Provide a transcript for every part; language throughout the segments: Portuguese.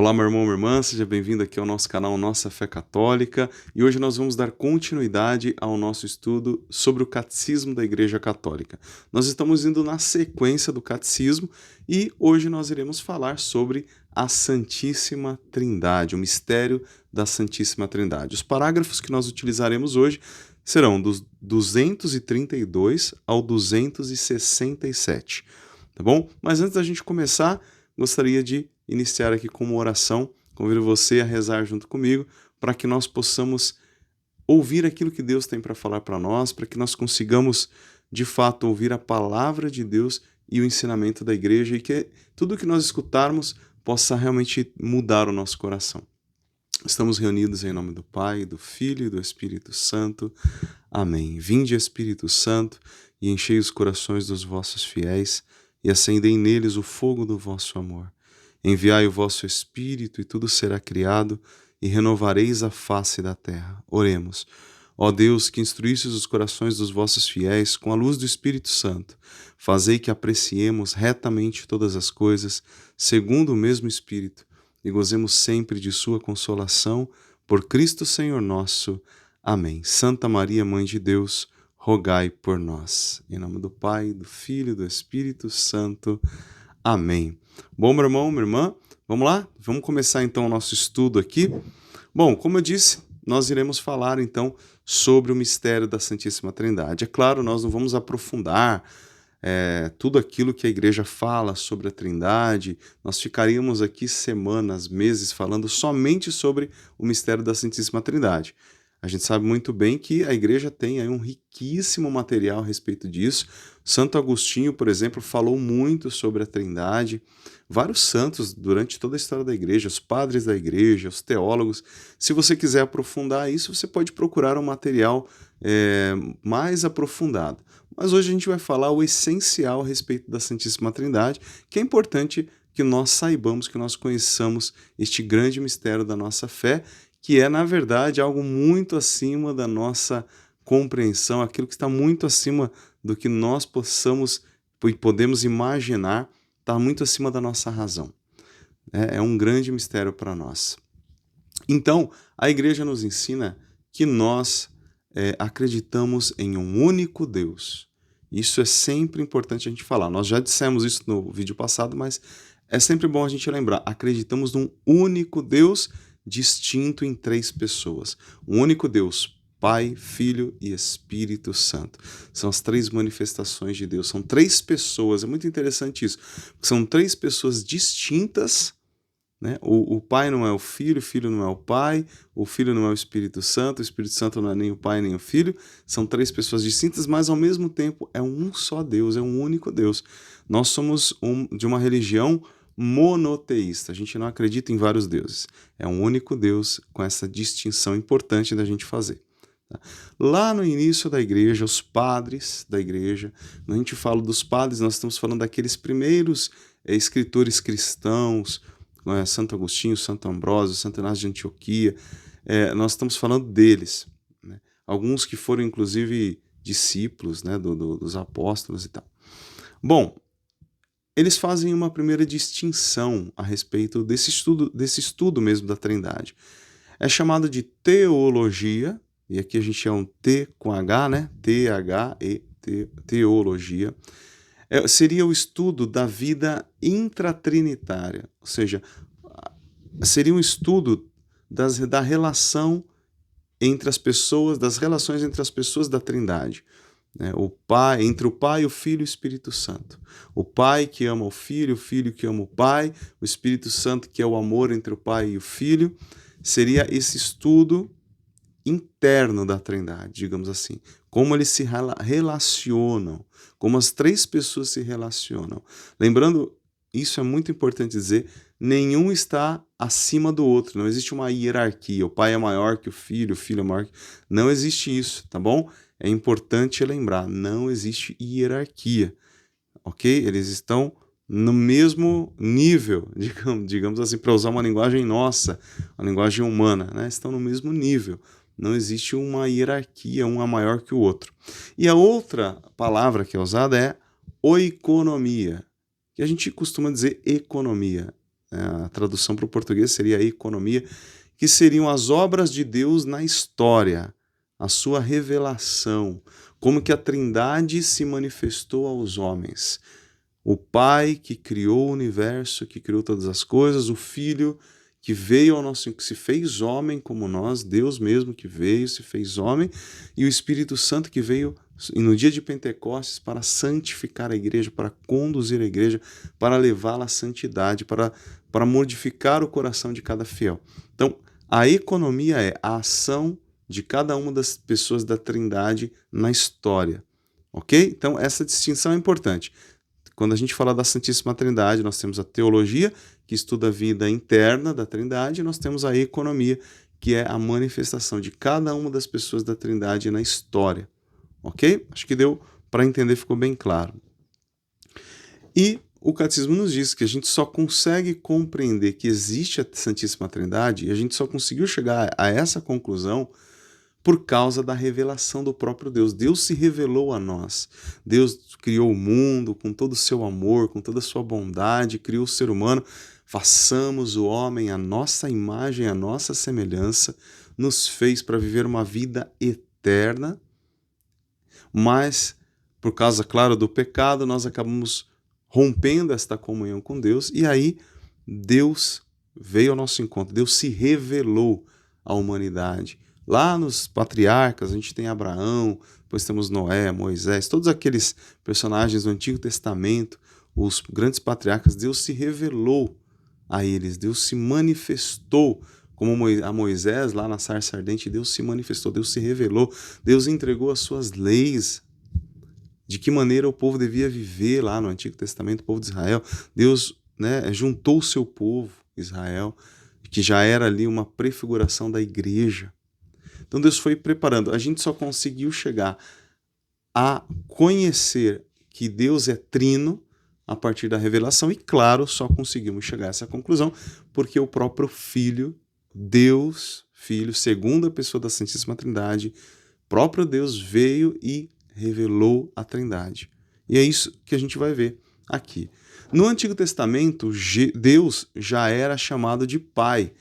Olá, meu irmão, minha irmã, seja bem-vindo aqui ao nosso canal Nossa Fé Católica, e hoje nós vamos dar continuidade ao nosso estudo sobre o Catecismo da Igreja Católica. Nós estamos indo na sequência do Catecismo e hoje nós iremos falar sobre a Santíssima Trindade, o mistério da Santíssima Trindade. Os parágrafos que nós utilizaremos hoje serão dos 232 ao 267, tá bom? Mas antes da gente começar, gostaria de iniciar aqui com uma oração. Convido você a rezar junto comigo para que nós possamos ouvir aquilo que Deus tem para falar para nós, para que nós consigamos, de fato, ouvir a palavra de Deus e o ensinamento da igreja e que tudo que nós escutarmos possa realmente mudar o nosso coração. Estamos reunidos em nome do Pai, do Filho e do Espírito Santo. Amém. Vinde, Espírito Santo, e enchei os corações dos vossos fiéis e acendei neles o fogo do vosso amor. Enviai o vosso Espírito e tudo será criado e renovareis a face da terra. Oremos. Ó Deus, que instruístes os corações dos vossos fiéis com a luz do Espírito Santo, fazei que apreciemos retamente todas as coisas, segundo o mesmo Espírito, e gozemos sempre de sua consolação, por Cristo Senhor nosso. Amém. Santa Maria, Mãe de Deus, rogai por nós. Em nome do Pai, do Filho e do Espírito Santo. Amém. Bom, meu irmão, minha irmã, vamos lá? Vamos começar então o nosso estudo aqui. Bom, como eu disse, nós iremos falar então sobre o mistério da Santíssima Trindade. É claro, nós não vamos aprofundar tudo aquilo que a igreja fala sobre a Trindade. Nós ficaríamos aqui semanas, meses falando somente sobre o mistério da Santíssima Trindade. A gente sabe muito bem que a igreja tem aí um riquíssimo material a respeito disso. Santo Agostinho, por exemplo, falou muito sobre a Trindade. Vários santos durante toda a história da igreja, os padres da igreja, os teólogos. Se você quiser aprofundar isso, você pode procurar um material mais aprofundado. Mas hoje a gente vai falar o essencial a respeito da Santíssima Trindade, que é importante que nós saibamos, que nós conheçamos este grande mistério da nossa fé, que é, na verdade, algo muito acima da nossa compreensão, aquilo que está muito acima do que nós podemos imaginar, está muito acima da nossa razão. É um grande mistério para nós. Então, a igreja nos ensina que nós acreditamos em um único Deus. Isso é sempre importante a gente falar. Nós já dissemos isso no vídeo passado, mas é sempre bom a gente lembrar. Acreditamos num único Deus distinto em três pessoas. Um único Deus, Pai, Filho e Espírito Santo. São as três manifestações de Deus. São três pessoas. É muito interessante isso. São três pessoas distintas, né? O Pai não é o Filho não é o Pai, o Filho não é o Espírito Santo não é nem o Pai nem o Filho. São três pessoas distintas, mas ao mesmo tempo é um só Deus, é um único Deus. Nós somos de uma religião monoteísta, a gente não acredita em vários deuses, é um único Deus, com essa distinção importante da gente fazer. Tá? Lá no início da igreja, os padres da igreja, quando a gente fala dos padres, nós estamos falando daqueles primeiros escritores cristãos, Santo Agostinho, Santo Ambrósio, Santo Inácio de Antioquia, nós estamos falando deles, né? Alguns que foram inclusive discípulos, né, dos apóstolos e tal. Bom, eles fazem uma primeira distinção a respeito desse estudo mesmo da Trindade. É chamado de teologia, e aqui a gente é um T com H, né? Teologia. Seria o estudo da vida intratrinitária, ou seja, seria um estudo da relação entre as pessoas, das relações entre as pessoas da Trindade. Entre o Pai, o Filho e o Espírito Santo. O Pai que ama o Filho que ama o Pai, o Espírito Santo que é o amor entre o Pai e o Filho. Seria esse estudo interno da Trindade, digamos assim. Como eles se relacionam, como as três pessoas se relacionam. Lembrando, isso é muito importante dizer, nenhum está acima do outro, não existe uma hierarquia, o Pai é maior que o Filho é maior que... Não existe isso, tá bom? É importante lembrar, não existe hierarquia, ok? Eles estão no mesmo nível, digamos assim, para usar uma linguagem nossa, uma linguagem humana, né? Estão no mesmo nível, não existe uma hierarquia, um é maior que o outro. E a outra palavra que é usada é oikonomia, que a gente costuma dizer economia. A tradução para o português seria a economia, que seriam as obras de Deus na história, a sua revelação, como que a Trindade se manifestou aos homens. O Pai que criou o universo, que criou todas as coisas, o Filho que veio ao nosso, que se fez homem como nós, Deus mesmo que veio, se fez homem, e o Espírito Santo que veio no dia de Pentecostes para santificar a igreja, para conduzir a igreja, para levá-la à santidade, para modificar o coração de cada fiel. Então, a economia é a ação de cada uma das pessoas da Trindade na história, ok? Então, essa distinção é importante. Quando a gente fala da Santíssima Trindade, nós temos a teologia, que estuda a vida interna da Trindade, e nós temos a economia, que é a manifestação de cada uma das pessoas da Trindade na história. Ok? Acho que deu para entender, ficou bem claro. E o Catecismo nos diz que a gente só consegue compreender que existe a Santíssima Trindade, e a gente só conseguiu chegar a essa conclusão por causa da revelação do próprio Deus. Deus se revelou a nós. Deus criou o mundo com todo o seu amor, com toda a sua bondade, criou o ser humano. Façamos o homem à nossa imagem, à nossa semelhança, nos fez para viver uma vida eterna, mas por causa, claro, do pecado, nós acabamos rompendo esta comunhão com Deus, e aí Deus veio ao nosso encontro, Deus se revelou à humanidade. Lá nos patriarcas, a gente tem Abraão, depois temos Noé, Moisés, todos aqueles personagens do Antigo Testamento, os grandes patriarcas, Deus se revelou a eles, Deus se manifestou, como a Moisés, lá na sarça ardente, Deus se manifestou, Deus se revelou, Deus entregou as suas leis, de que maneira o povo devia viver lá no Antigo Testamento, o povo de Israel. Deus, juntou o seu povo, Israel, que já era ali uma prefiguração da igreja. Então Deus foi preparando. A gente só conseguiu chegar a conhecer que Deus é trino a partir da revelação, e claro, só conseguimos chegar a essa conclusão porque o próprio Filho, Deus, Filho, segunda pessoa da Santíssima Trindade, próprio Deus veio e revelou a Trindade. E é isso que a gente vai ver aqui. No Antigo Testamento, Deus já era chamado de Pai.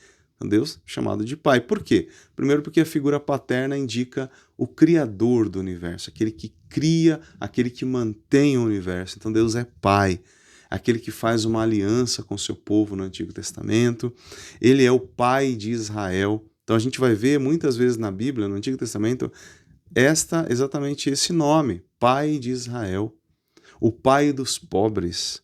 Deus chamado de Pai. Por quê? Primeiro porque a figura paterna indica o Criador do universo, aquele que cria, aquele que mantém o universo. Então Deus é Pai, aquele que faz uma aliança com o seu povo no Antigo Testamento. Ele é o Pai de Israel. Então a gente vai ver muitas vezes na Bíblia, no Antigo Testamento, exatamente esse nome, Pai de Israel, o Pai dos pobres,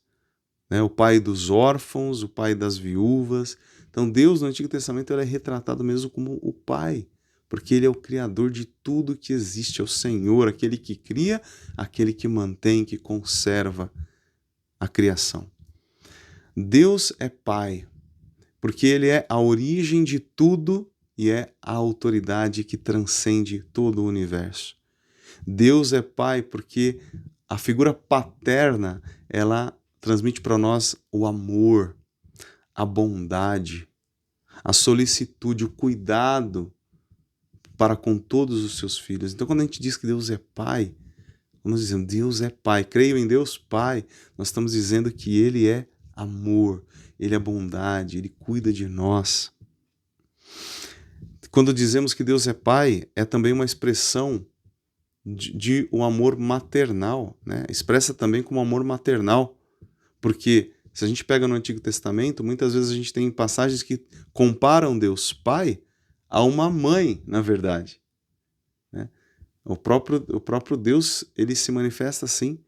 o Pai dos órfãos, o Pai das viúvas. Então Deus no Antigo Testamento ele é retratado mesmo como o Pai, porque Ele é o Criador de tudo que existe, é o Senhor, aquele que cria, aquele que mantém, que conserva a criação. Deus é Pai, porque Ele é a origem de tudo e é a autoridade que transcende todo o universo. Deus é Pai porque a figura paterna, ela transmite para nós o amor, a bondade, a solicitude, o cuidado para com todos os seus filhos. Então, quando a gente diz que Deus é Pai, nós dizendo Deus é Pai, creio em Deus Pai, nós estamos dizendo que Ele é amor, Ele é bondade, Ele cuida de nós. Quando dizemos que Deus é Pai, é também uma expressão de um amor maternal, expressa também como amor maternal, porque se a gente pega no Antigo Testamento, muitas vezes a gente tem passagens que comparam Deus Pai a uma mãe, na verdade. O próprio Deus, ele se manifesta assim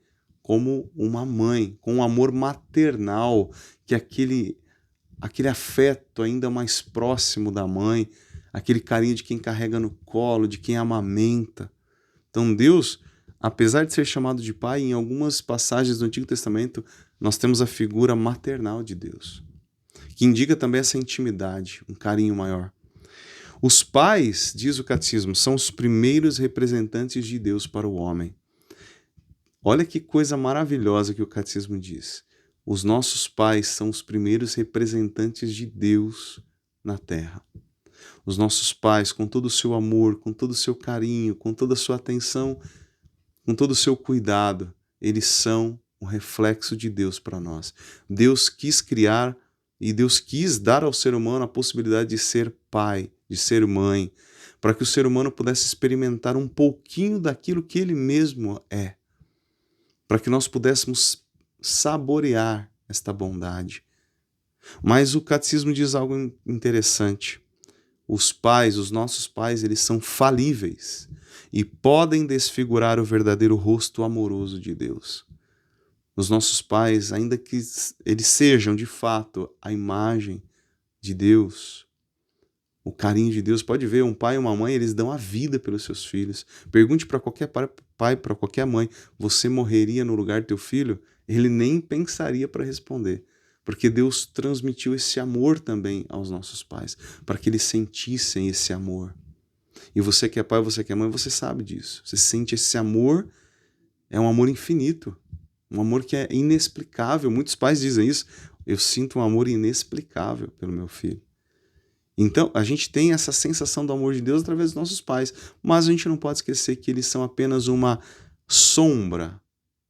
como uma mãe, com um amor maternal, que é aquele afeto ainda mais próximo da mãe, aquele carinho de quem carrega no colo, de quem amamenta. Então Deus, apesar de ser chamado de Pai, em algumas passagens do Antigo Testamento, nós temos a figura maternal de Deus, que indica também essa intimidade, um carinho maior. Os pais, diz o Catecismo, são os primeiros representantes de Deus para o homem. Olha que coisa maravilhosa que o Catecismo diz. Os nossos pais são os primeiros representantes de Deus na Terra. Os nossos pais, com todo o seu amor, com todo o seu carinho, com toda a sua atenção, com todo o seu cuidado, eles são um reflexo de Deus para nós. Deus quis criar E Deus quis dar ao ser humano a possibilidade de ser pai, de ser mãe, para que o ser humano pudesse experimentar um pouquinho daquilo que ele mesmo é, para que nós pudéssemos saborear esta bondade. Mas o catecismo diz algo interessante. Os pais, os nossos pais, eles são falíveis e podem desfigurar o verdadeiro rosto amoroso de Deus. Os nossos pais, ainda que eles sejam de fato a imagem de Deus, o carinho de Deus, pode ver, um pai e uma mãe, eles dão a vida pelos seus filhos. Pergunte para qualquer pai, para qualquer mãe, você morreria no lugar do teu filho? Ele nem pensaria para responder. Porque Deus transmitiu esse amor também aos nossos pais, para que eles sentissem esse amor. E você que é pai, você que é mãe, você sabe disso. Você sente esse amor, é um amor infinito, um amor que é inexplicável. Muitos pais dizem isso, eu sinto um amor inexplicável pelo meu filho. Então, a gente tem essa sensação do amor de Deus através dos nossos pais, mas a gente não pode esquecer que eles são apenas uma sombra,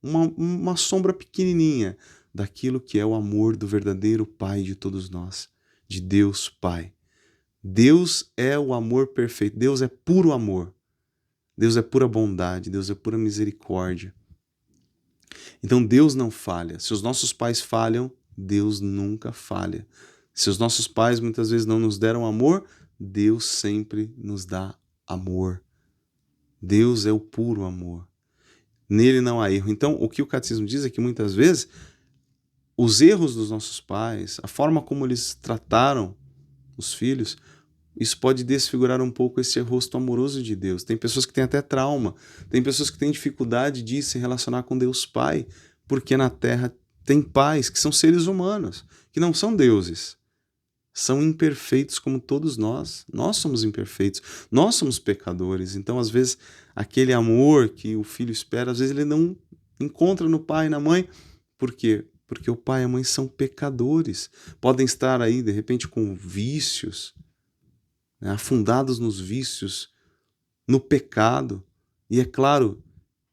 uma sombra pequenininha daquilo que é o amor do verdadeiro Pai de todos nós, de Deus Pai. Deus é o amor perfeito, Deus é puro amor, Deus é pura bondade, Deus é pura misericórdia. Então Deus não falha. Se os nossos pais falham, Deus nunca falha. Se os nossos pais muitas vezes não nos deram amor, Deus sempre nos dá amor. Deus é o puro amor. Nele não há erro. Então, o que o catecismo diz é que muitas vezes os erros dos nossos pais, a forma como eles trataram os filhos, isso pode desfigurar um pouco esse rosto amoroso de Deus. Tem pessoas que têm até trauma, tem pessoas que têm dificuldade de se relacionar com Deus Pai, porque na Terra tem pais que são seres humanos, que não são deuses. São imperfeitos como todos nós. Nós somos imperfeitos, nós somos pecadores. Então, às vezes, aquele amor que o filho espera, às vezes ele não encontra no pai e na mãe. Por quê? Porque o pai e a mãe são pecadores. Podem estar aí, de repente, com vícios, né, afundados nos vícios, no pecado. E é claro,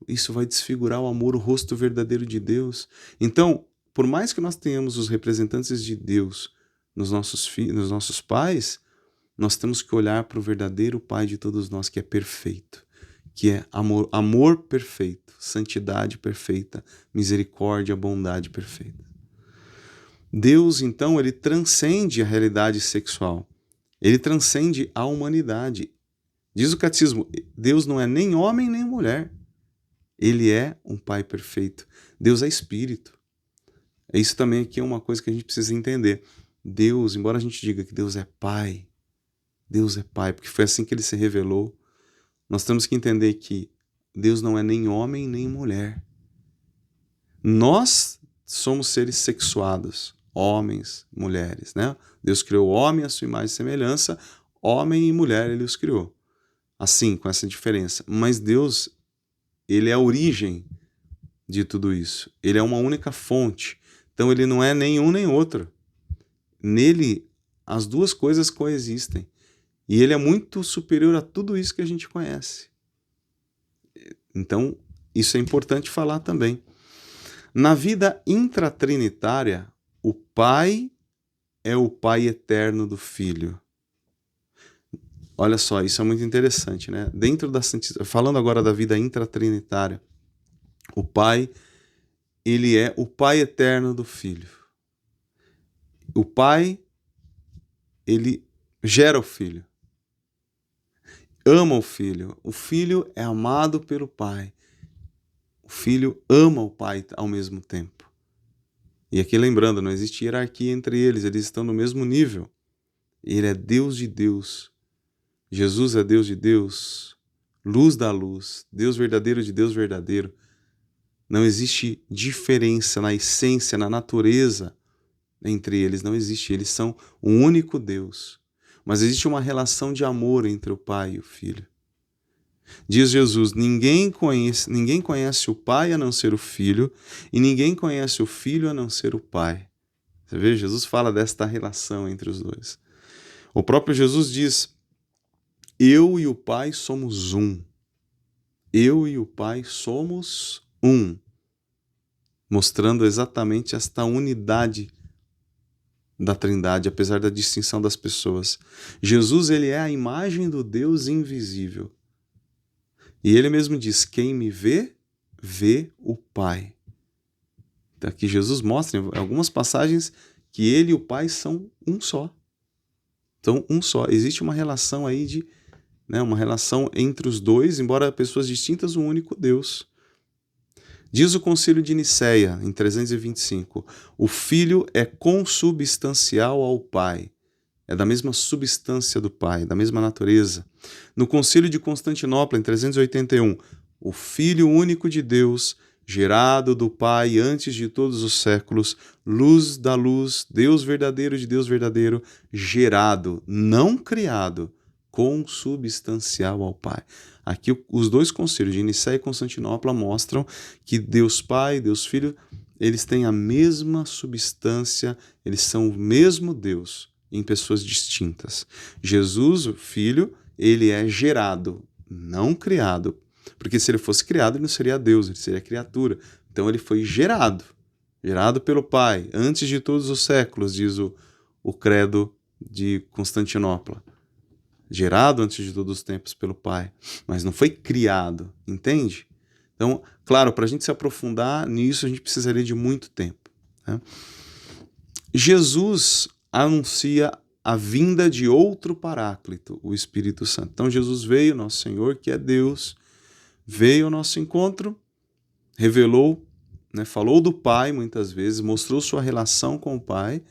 isso vai desfigurar o amor, o rosto verdadeiro de Deus. Então, por mais que nós tenhamos os representantes de Deus nos nossos pais, nós temos que olhar para o verdadeiro Pai de todos nós, que é perfeito, que é amor perfeito, santidade perfeita, misericórdia, bondade perfeita. Deus, então, ele transcende a realidade sexual, ele transcende a humanidade. Diz o catecismo, Deus não é nem homem nem mulher, ele é um Pai perfeito, Deus é espírito. Isso também aqui é uma coisa que a gente precisa entender. Deus, embora a gente diga que Deus é Pai, porque foi assim que ele se revelou, nós temos que entender que Deus não é nem homem nem mulher. Nós somos seres sexuados, homens, mulheres, né? Deus criou o homem à sua imagem e semelhança, homem e mulher ele os criou. Assim, com essa diferença. Mas Deus, ele é a origem de tudo isso. Ele é uma única fonte. Então ele não é nem um nem outro. Nele, as duas coisas coexistem. E ele é muito superior a tudo isso que a gente conhece. Então, isso é importante falar também. Na vida intratrinitária, o Pai é o Pai eterno do Filho. Olha só, isso é muito interessante, né? Dentro da falando agora da vida intratrinitária, o Pai, ele é o Pai eterno do Filho. O Pai, ele gera o Filho, ama o Filho é amado pelo Pai, o Filho ama o Pai ao mesmo tempo. E aqui lembrando, não existe hierarquia entre eles estão no mesmo nível. Ele é Deus de Deus, Jesus é Deus de Deus, luz da luz, Deus verdadeiro de Deus verdadeiro. Não existe diferença na essência, na natureza entre eles, não existe. Eles são um único Deus. Mas existe uma relação de amor entre o Pai e o Filho. Diz Jesus, ninguém conhece o Pai a não ser o Filho, e ninguém conhece o Filho a não ser o Pai. Você vê, Jesus fala desta relação entre os dois. O próprio Jesus diz, eu e o Pai somos um. Eu e o Pai somos um. Mostrando exatamente esta unidade da Trindade, apesar da distinção das pessoas. Jesus, ele é a imagem do Deus invisível. E ele mesmo diz, quem me vê, vê o Pai. Então, aqui Jesus mostra em algumas passagens que ele e o Pai são um só. Então, um só. Existe uma relação aí uma relação entre os dois, embora pessoas distintas, um único Deus. Diz o Concílio de Nicéia, em 325, o Filho é consubstancial ao Pai, é da mesma substância do Pai, da mesma natureza. No Concílio de Constantinopla, em 381, o Filho único de Deus, gerado do Pai antes de todos os séculos, luz da luz, Deus verdadeiro de Deus verdadeiro, gerado, não criado, consubstancial ao Pai. Aqui os dois concílios de Nicéia e Constantinopla mostram que Deus Pai e Deus Filho, eles têm a mesma substância, eles são o mesmo Deus em pessoas distintas. Jesus, o Filho, ele é gerado, não criado. Porque se ele fosse criado, ele não seria Deus, ele seria criatura. Então ele foi gerado pelo Pai, antes de todos os séculos, diz o credo de Constantinopla. Gerado antes de todos os tempos pelo Pai, mas não foi criado, entende? Então, claro, para a gente se aprofundar nisso, a gente precisaria de muito tempo, né? Jesus anuncia a vinda de outro Paráclito, o Espírito Santo. Então, Jesus veio, nosso Senhor, que é Deus, veio ao nosso encontro, revelou, falou do Pai muitas vezes, mostrou sua relação com o Pai,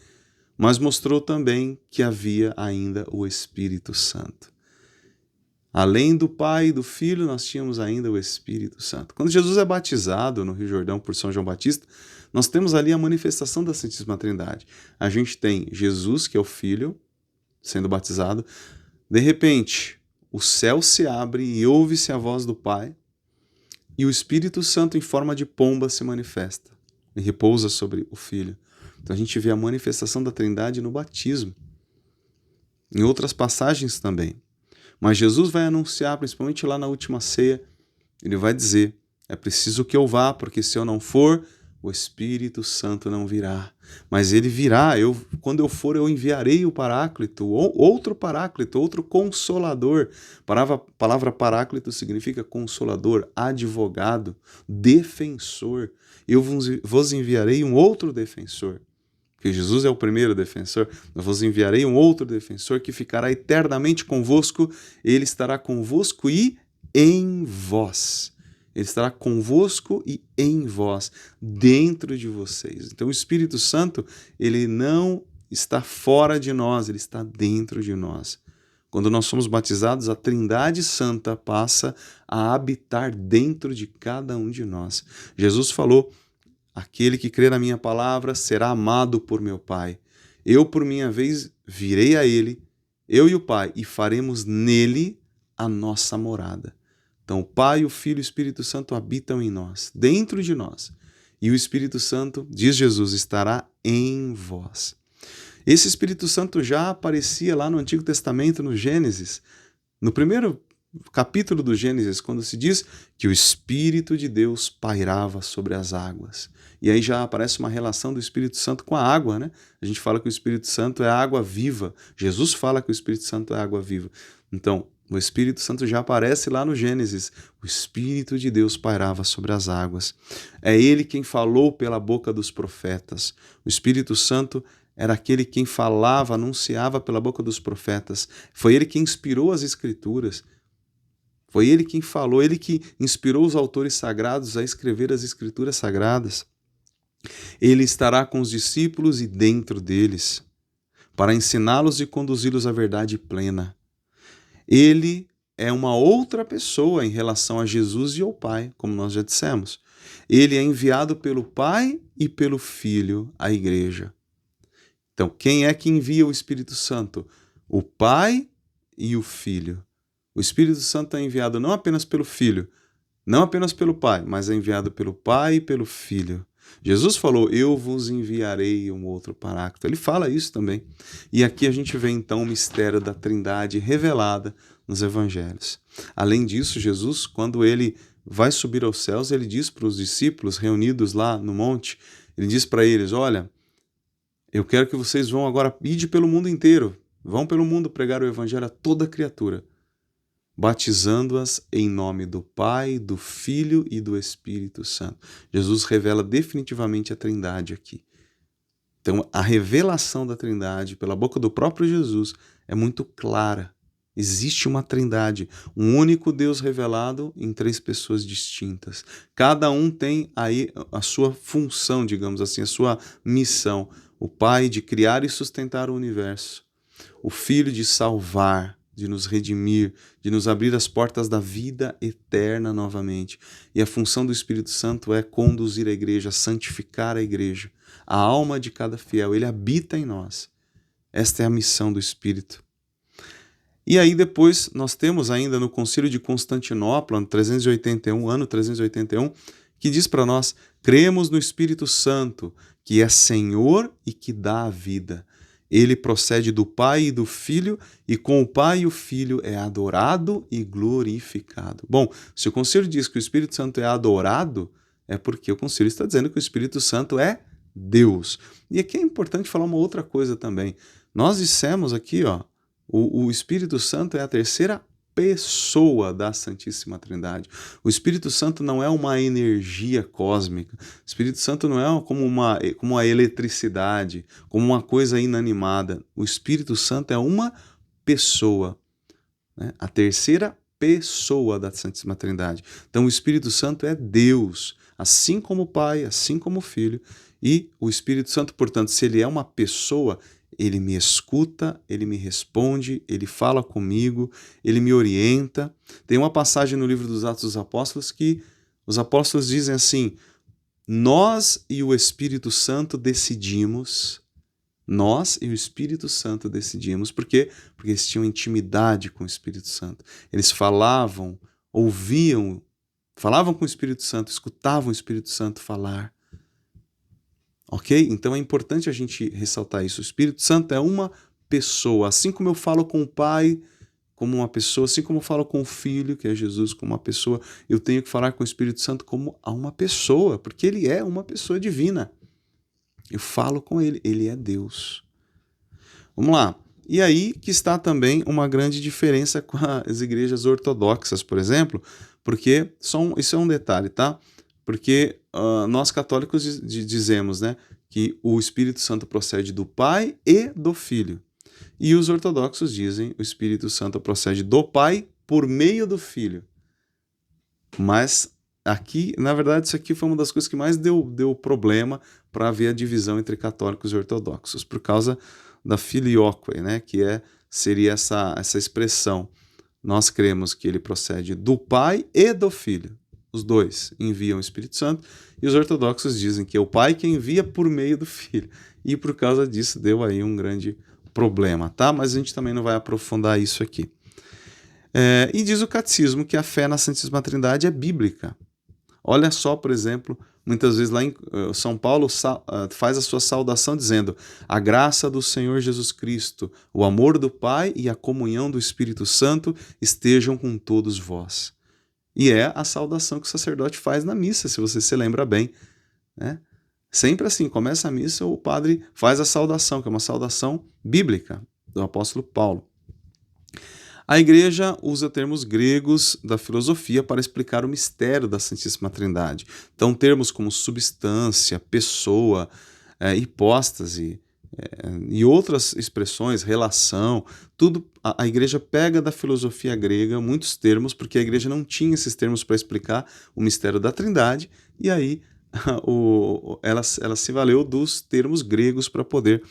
mas mostrou também que havia ainda o Espírito Santo. Além do Pai e do Filho, nós tínhamos ainda o Espírito Santo. Quando Jesus é batizado no Rio Jordão por São João Batista, nós temos ali a manifestação da Santíssima Trindade. A gente tem Jesus, que é o Filho, sendo batizado. De repente, o céu se abre e ouve-se a voz do Pai, e o Espírito Santo, em forma de pomba, se manifesta e repousa sobre o Filho. Então a gente vê a manifestação da Trindade no batismo. Em outras passagens também. Mas Jesus vai anunciar, principalmente lá na última ceia, ele vai dizer, é preciso que eu vá, porque se eu não for, o Espírito Santo não virá. Mas ele virá, quando eu for, eu enviarei o Paráclito, outro Paráclito, outro Consolador. A palavra Paráclito significa Consolador, advogado, defensor. Eu vos enviarei um outro defensor. Porque Jesus é o primeiro defensor, eu vos enviarei um outro defensor que ficará eternamente convosco, ele estará convosco e em vós. Ele estará convosco e em vós, dentro de vocês. Então o Espírito Santo, ele não está fora de nós, ele está dentro de nós. Quando nós somos batizados, a Trindade Santa passa a habitar dentro de cada um de nós. Jesus falou, aquele que crê na minha palavra será amado por meu Pai. Eu, por minha vez, virei a ele, eu e o Pai, e faremos nele a nossa morada. Então, o Pai, o Filho e o Espírito Santo habitam em nós, dentro de nós. E o Espírito Santo, diz Jesus, estará em vós. Esse Espírito Santo já aparecia lá no Antigo Testamento, no Gênesis. No primeiro capítulo do Gênesis, quando se diz que o Espírito de Deus pairava sobre as águas. E aí já aparece uma relação do Espírito Santo com a água, né? A gente fala que o Espírito Santo é água viva. Jesus fala que o Espírito Santo é água viva. Então, o Espírito Santo já aparece lá no Gênesis. O Espírito de Deus pairava sobre as águas. É ele quem falou pela boca dos profetas. O Espírito Santo era aquele quem falava, anunciava pela boca dos profetas. Foi ele quem inspirou as Escrituras. Foi ele quem falou, ele que inspirou os autores sagrados a escrever as Escrituras sagradas. Ele estará com os discípulos e dentro deles, para ensiná-los e conduzi-los à verdade plena. Ele é uma outra pessoa em relação a Jesus e ao Pai, como nós já dissemos. Ele é enviado pelo Pai e pelo Filho à igreja. Então, quem é que envia o Espírito Santo? O Pai e o Filho. O Espírito Santo é enviado não apenas pelo Filho, não apenas pelo Pai, mas é enviado pelo Pai e pelo Filho. Jesus falou, eu vos enviarei um outro Paráclito. Ele fala isso também. E aqui a gente vê então o mistério da Trindade revelada nos Evangelhos. Além disso, Jesus, quando ele vai subir aos céus, ele diz para os discípulos reunidos lá no monte, ele diz para eles, olha, Eu quero que vocês vão agora, ide pelo mundo inteiro, vão pelo mundo pregar o evangelho a toda criatura, batizando-as em nome do Pai, do Filho e do Espírito Santo. Jesus revela definitivamente a Trindade aqui. Então, a revelação da Trindade pela boca do próprio Jesus é muito clara. Existe uma Trindade, um único Deus revelado em 3 pessoas distintas. Cada um tem aí a sua função, digamos assim, a sua missão. O Pai de criar e sustentar o universo. O Filho de salvar, de nos redimir, de nos abrir as portas da vida eterna novamente. E a função do Espírito Santo é conduzir a igreja, santificar a igreja, a alma de cada fiel. Ele habita em nós. Esta é a missão do Espírito. E aí depois nós temos ainda no Concílio de Constantinopla, ano 381, que diz para nós: cremos no Espírito Santo, que é Senhor e que dá a vida. Ele procede do Pai e do Filho, e com o Pai e o Filho é adorado e glorificado. Bom, se o Concílio diz que o Espírito Santo é adorado, é porque o Concílio está dizendo que o Espírito Santo é Deus. E aqui é importante falar uma outra coisa também. Nós dissemos aqui, o Espírito Santo é a terceira pessoa da Santíssima Trindade. O Espírito Santo não é uma energia cósmica. O Espírito Santo não é como a eletricidade, como uma coisa inanimada. O Espírito Santo é uma pessoa, né? A terceira pessoa da Santíssima Trindade. Então o Espírito Santo é Deus, assim como o Pai, assim como o Filho. E o Espírito Santo, portanto, se ele é uma pessoa, ele me escuta, ele me responde, ele fala comigo, ele me orienta. Tem uma passagem no livro dos Atos dos Apóstolos que os apóstolos dizem assim: nós e o Espírito Santo decidimos. Nós e o Espírito Santo decidimos. Por quê? Porque eles tinham intimidade com o Espírito Santo. Eles falavam, ouviam, falavam com o Espírito Santo, escutavam o Espírito Santo falar. Ok? Então é importante a gente ressaltar isso. O Espírito Santo é uma pessoa. Assim como eu falo com o Pai como uma pessoa, assim como eu falo com o Filho, que é Jesus, como uma pessoa, eu tenho que falar com o Espírito Santo como a uma pessoa, porque ele é uma pessoa divina. Eu falo com ele, ele é Deus. Vamos lá. E aí que está também uma grande diferença com as igrejas ortodoxas, por exemplo, porque isso é um detalhe, tá? Porque nós católicos dizemos, né, que o Espírito Santo procede do Pai e do Filho. E os ortodoxos dizem que o Espírito Santo procede do Pai por meio do Filho. Mas aqui, na verdade, isso aqui foi uma das coisas que mais deu problema para haver a divisão entre católicos e ortodoxos, por causa da filioque, né, que seria essa expressão. Nós cremos que ele procede do Pai e do Filho. Os dois enviam o Espírito Santo, e os ortodoxos dizem que é o Pai que envia por meio do Filho. E por causa disso deu aí um grande problema, tá? Mas a gente também não vai aprofundar isso aqui. E diz o Catecismo que a fé na Santíssima Trindade é bíblica. Olha só, por exemplo, muitas vezes lá em São Paulo faz a sua saudação dizendo: a graça do Senhor Jesus Cristo, o amor do Pai e a comunhão do Espírito Santo estejam com todos vós. E é a saudação que o sacerdote faz na missa, se você se lembra bem, né? Sempre assim, começa a missa, o padre faz a saudação, que é uma saudação bíblica do apóstolo Paulo. A igreja usa termos gregos da filosofia para explicar o mistério da Santíssima Trindade. Então, termos como substância, pessoa, hipóstase e outras expressões, relação, tudo a igreja pega da filosofia grega muitos termos, porque a igreja não tinha esses termos para explicar o mistério da Trindade, e aí ela se valeu dos termos gregos para poder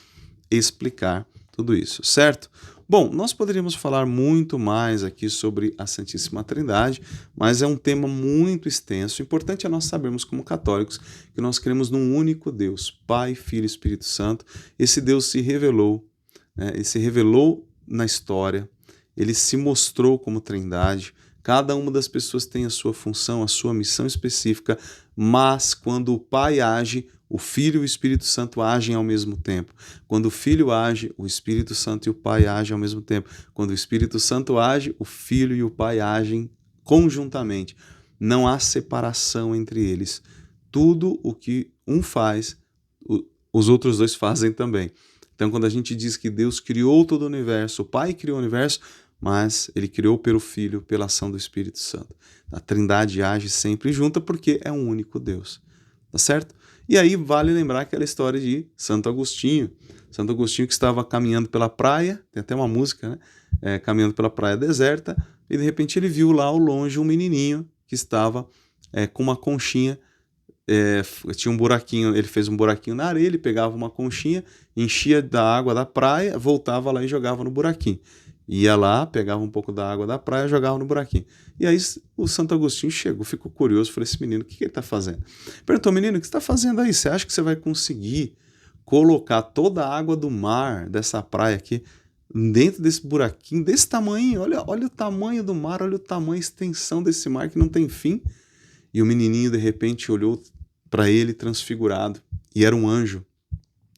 explicar tudo isso, certo? Bom, nós poderíamos falar muito mais aqui sobre a Santíssima Trindade, mas é um tema muito extenso. O importante é nós sabermos, como católicos, que nós cremos num único Deus, Pai, Filho e Espírito Santo. Esse Deus se revelou, né? Ele se revelou na história, ele se mostrou como Trindade. Cada uma das pessoas tem a sua função, a sua missão específica, mas quando o Pai age, o Filho e o Espírito Santo agem ao mesmo tempo. Quando o Filho age, o Espírito Santo e o Pai agem ao mesmo tempo. Quando o Espírito Santo age, o Filho e o Pai agem conjuntamente. Não há separação entre eles. Tudo o que um faz, os outros dois fazem também. Então, quando a gente diz que Deus criou todo o universo, o Pai criou o universo, mas ele criou pelo Filho, pela ação do Espírito Santo. A Trindade age sempre junta porque é um único Deus. Tá certo? E aí vale lembrar aquela história de Santo Agostinho. Santo Agostinho que estava caminhando pela praia, tem até uma música, né? Caminhando pela praia deserta, e de repente ele viu lá ao longe um menininho que estava com uma conchinha, tinha um buraquinho, ele fez um buraquinho na areia, ele pegava uma conchinha, enchia da água da praia, voltava lá e jogava no buraquinho. Ia lá, pegava um pouco da água da praia e jogava no buraquinho. E aí o Santo Agostinho chegou, ficou curioso, falou, esse menino, o que ele está fazendo? Perguntou, menino, o que você está fazendo aí? Você acha que você vai conseguir colocar toda a água do mar, dessa praia aqui, dentro desse buraquinho, desse tamanho? Olha o tamanho do mar, olha o tamanho, a extensão desse mar que não tem fim. E o menininho, de repente, olhou para ele transfigurado, e era um anjo.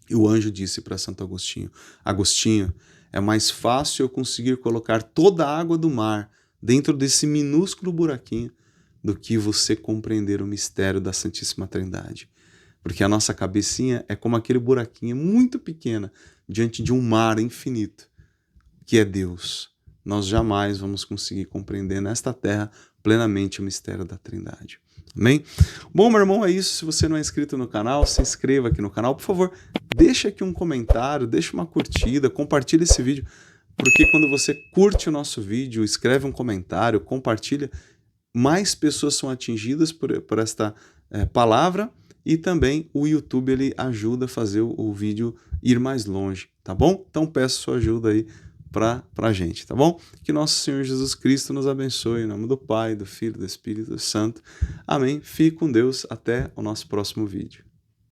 E o anjo disse para Santo Agostinho, Agostinho, é mais fácil eu conseguir colocar toda a água do mar dentro desse minúsculo buraquinho do que você compreender o mistério da Santíssima Trindade. Porque a nossa cabecinha é como aquele buraquinho muito pequena diante de um mar infinito, que é Deus. Nós jamais vamos conseguir compreender nesta terra plenamente o mistério da Trindade. Amém? Bom, meu irmão, é isso. Se você não é inscrito no canal, se inscreva aqui no canal. Por favor, deixa aqui um comentário, deixa uma curtida, compartilha esse vídeo, porque quando você curte o nosso vídeo, escreve um comentário, compartilha, mais pessoas são atingidas por esta palavra, e também o YouTube ele ajuda a fazer o vídeo ir mais longe, tá bom? Então peço sua ajuda aí pra gente, tá bom? Que nosso Senhor Jesus Cristo nos abençoe, em nome do Pai, do Filho e do Espírito Santo. Amém. Fique com Deus. Até o nosso próximo vídeo.